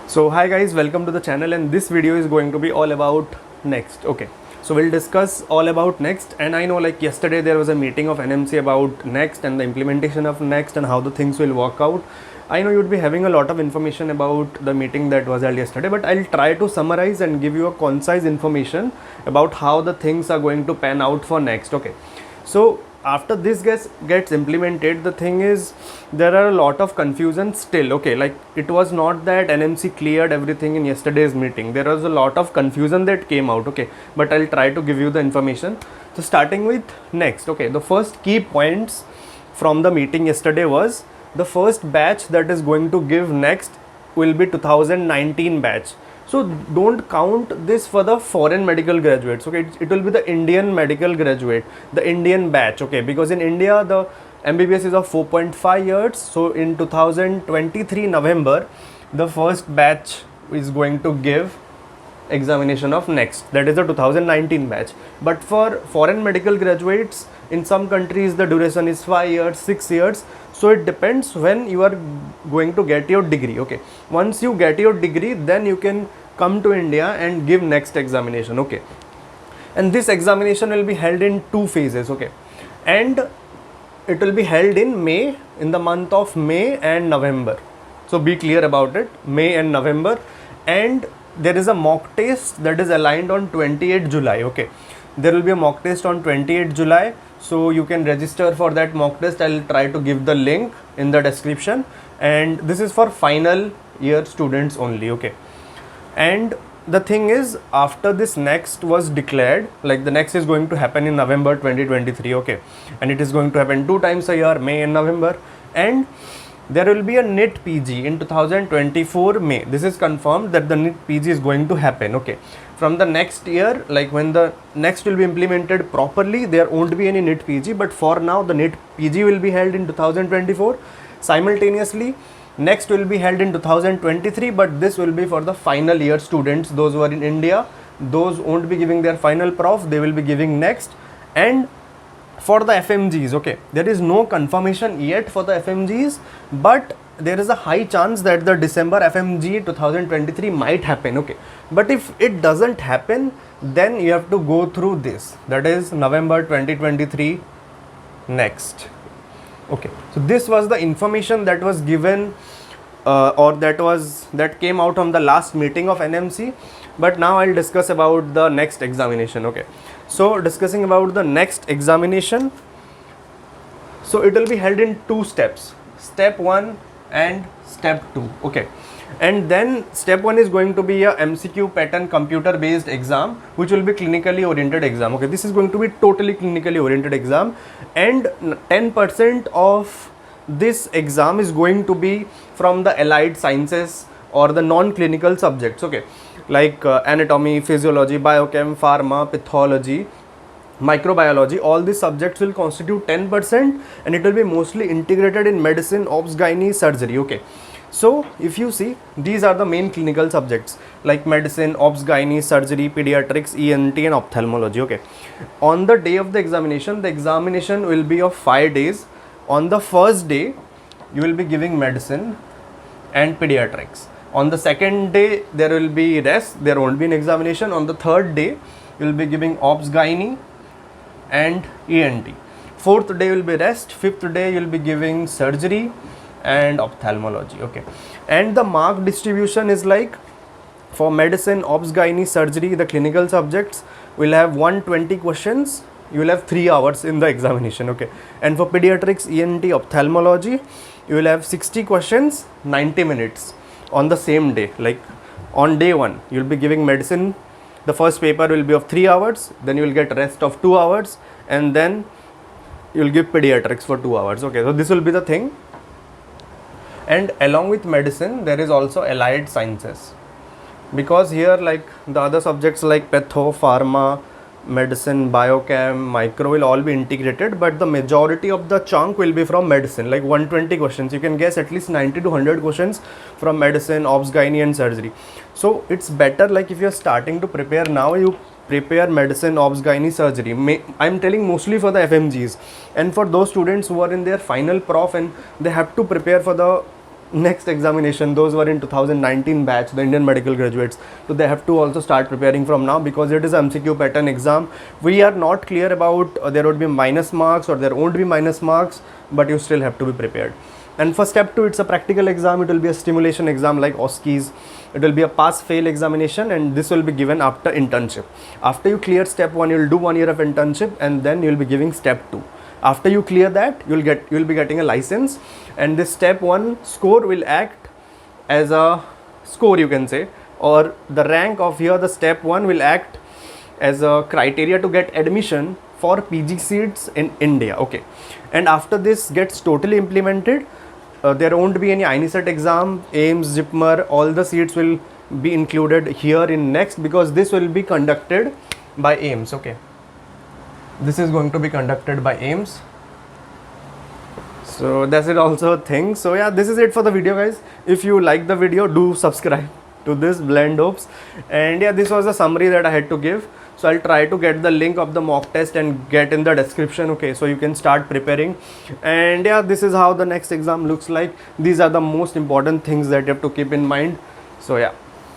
So hi guys, welcome to the channel, and this video is going to be all about Next. Okay, so we'll discuss all about Next. And I know, like, yesterday there was a meeting of NMC about Next and the implementation of Next and how the things will work out. I know you'd be having a lot of information about the meeting that was held yesterday, but I'll try to summarize and give you a concise information about how the things are going to pan out for Next. Okay, so after this gets implemented, the thing is there are a lot of confusion still. Okay, like, it was not that NMC cleared everything in yesterday's meeting. There was a lot of confusion that came out. Okay, but I'll try to give you the information. So starting with Next. Okay, the first key points from the meeting yesterday was the first batch that is going to give Next will be 2019 batch. So don't count this for the foreign medical graduates. Okay, it will be the Indian medical graduate, the Indian batch. Okay, because in India the MBBS is of 4.5 years. So in 2023 November, the first batch is going to give examination of Next, that is the 2019 batch. But for foreign medical graduates, in some countries the duration is 5 years, 6 years. So it depends when you are going to get your degree. Okay, once you get your degree, then you can come to India and give Next examination. Okay, and this examination will be held in 2 phases. Okay, and it will be held in May, in the month of May and November. So be clear about it, May and November. And there is a mock test that is aligned on 28 July. Okay, there will be a mock test on 28 July. So you can register for that mock test. I'll try to give the link in the description. And this is for final year students only. Okay, and the thing is, after this Next was declared, like, the Next is going to happen in November 2023. Okay, and it is going to happen 2 times a year, May and November. And there will be a NIT PG in 2024 May. This is confirmed that the NIT PG is going to happen. Okay, from the next year, like, when the Next will be implemented properly, there won't be any NIT PG. But for now, the NIT PG will be held in 2024. Simultaneously, Next will be held in 2023, but this will be for the final year students, those who are in India. Those won't be giving their final prof, they will be giving Next. And for the FMGs, okay, there is no confirmation yet for the FMGs, but there is a high chance that the December FMG 2023 might happen. Okay, but if it doesn't happen, then you have to go through this, that is November 2023 Next. Okay, so this was the information that was given that came out from the last meeting of NMC. But now I'll discuss about the Next examination. Okay, so discussing about the Next examination, so it will be held in 2 steps, step 1 and step 2. Okay, and then step 1 is going to be a MCQ pattern computer based exam, which will be clinically oriented exam. Okay, this is going to be totally clinically oriented exam, and 10% of this exam is going to be from the allied sciences or the non-clinical subjects. Okay, like anatomy, physiology, biochem, pharma, pathology, microbiology. All these subjects will constitute 10%, and it will be mostly integrated in medicine, obs, gynae, surgery. Okay, so if you see, these are the main clinical subjects like medicine, obs, gynae, surgery, pediatrics, ENT and ophthalmology. Okay, on the day of the examination will be of 5 days. On the first day, you will be giving medicine and pediatrics. On the second day, there will be rest, there won't be an examination. On the third day, you will be giving obs, gynae and ENT. Fourth day will be rest. Fifth day, you will be giving surgery and ophthalmology. Okay, and the mark distribution is like, for medicine, obs, gynae, surgery, the clinical subjects will have 120 questions. You will have 3 hours in the examination. Okay, and for pediatrics, ENT, ophthalmology, you will have 60 questions, 90 minutes on the same day. Like, on day 1, you will be giving medicine. The first paper will be of 3 hours, then you will get rest of 2 hours, and then you will give pediatrics for 2 hours. Okay, so this will be the thing. And along with medicine, there is also allied sciences, because here, like, the other subjects like patho, pharma, medicine, biochem, micro will all be integrated, but the majority of the chunk will be from medicine, like 120 questions. You can guess at least 90 to 100 questions from medicine, obs, gynae and surgery. So it's better, like, if you're starting to prepare now, you prepare medicine, obs, gynae, surgery. I'm telling mostly for the FMGs, and for those students who are in their final prof and they have to prepare for the next examination, those were in 2019 batch, the Indian medical graduates, so they have to also start preparing from now, because it is MCQ pattern exam. We are not clear about there would be minus marks or there won't be minus marks, but you still have to be prepared. And for step 2, it's a practical exam. It will be a stimulation exam like OSCEs. It will be a pass-fail examination, and this will be given after internship. After you clear step 1, you will do 1 year of internship, and then you will be giving step 2. After you clear that, you'll be getting a license, and this step 1 score will act as a score, you can say, or the rank of here, the step 1 will act as a criteria to get admission for PG seats in India. Okay, and after this gets totally implemented, there won't be any INICET exam, AIIMS, JIPMER, all the seats will be included here in next, because this will be conducted by AIIMS. Okay, this is going to be conducted by AIIMS. So that's it also a thing. So yeah, this is it for the video, guys. If you like the video, do subscribe to this Blend Hopes. And yeah, this was a summary that I had to give. So I'll try to get the link of the mock test and get in the description, okay, so you can start preparing. And yeah, this is how the next exam looks like. These are the most important things that you have to keep in mind. So yeah.